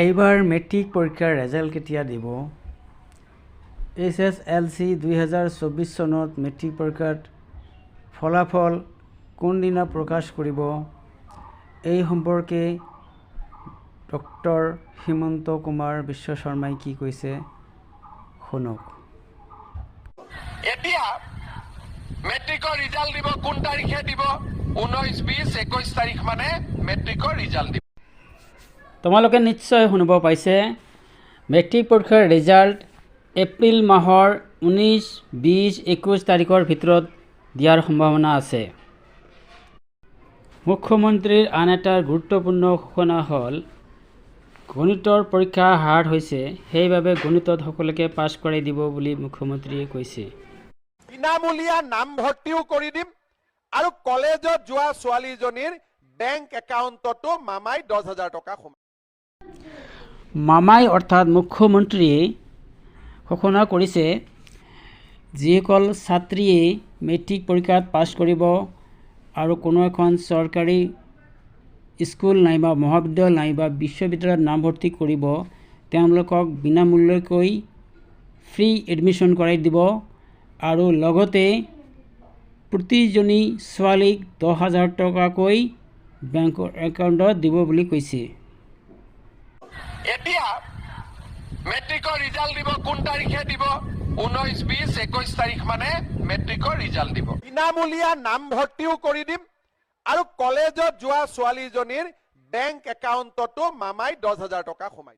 এইবাৰ মেট্ৰিক পৰীক্ষাৰ ৰেজাল্ট কেতিয়া দিব? SSLC 2024 চনত মেট্ৰিক পৰীক্ষাত ফলাফল কোনদিনা প্ৰকাশ কৰিব? এই সম্পৰ্কে ডক্টৰ হিমন্ত কুমাৰ বিশ্ব শৰ্মাই কি কৈছে শুনক। এতিয়া মেট্ৰিকৰ ৰিজাল্ট দিব কোন তাৰিখে দিব? 19, 20, 21 তাৰিখ মানে মেট্ৰিকৰ ৰিজাল্ট দিব। তোমালোকে নিশ্চয় শুনিব পাইছে মেট্ৰিক পৰীক্ষাৰ ৰিজাল্ট এপ্ৰিল মাহৰ 19, 20, 21 তাৰিখৰ ভিতৰত দিয়াৰ সম্ভাৱনা আছে। মুখ্যমন্ত্ৰীৰ আন এটা গুৰুত্বপূৰ্ণ ঘোষণা হ'ল গণিতৰ পৰীক্ষা হাৰ্ড হৈছে, সেইবাবে গণিতত সকলোকে পাছ কৰাই দিব বুলি মুখ্যমন্ত্ৰীয়ে কৈছে। বিনামূলীয়া নামভৰ্তিও কৰি দিম আৰু কলেজত যোৱা ছোৱালীজনীৰ বেংক একাউণ্টতো মামাই 10,000 টকা সোমাই। মামাই অৰ্থাৎ মুখ্যমন্ত্ৰীয়ে ঘোষণা কৰিছে যিসকল ছাত্ৰীয়ে মেট্ৰিক পৰীক্ষাত পাছ কৰিব আৰু কোনো এখন চৰকাৰী স্কুল নাইবা মহাবিদ্যালয় নাইবা বিশ্ববিদ্যালয়ত নামভৰ্তি কৰিব তেওঁলোকক বিনামূলীয়াকৈ ফ্ৰী এডমিশ্যন কৰাই দিব আৰু লগতে প্ৰতিজনী ছোৱালীক 10,000 টকাকৈ বেংকৰ একাউণ্টত দিব বুলি কৈছে। এতিয়া মেট্ৰিকৰ ৰিজাল্ট দিব কোন তাৰিখে দিব? 19, 20, 21 তাৰিখ মানে মেট্ৰিকৰ ৰিজাল্ট দিব। বিনামূলীয়া নামভৰ্তিও কৰি দিম আৰু কলেজত যোৱা ছোৱালীজনীৰ বেংক একাউণ্টতো মামাই 10,000 টকা সোমাই।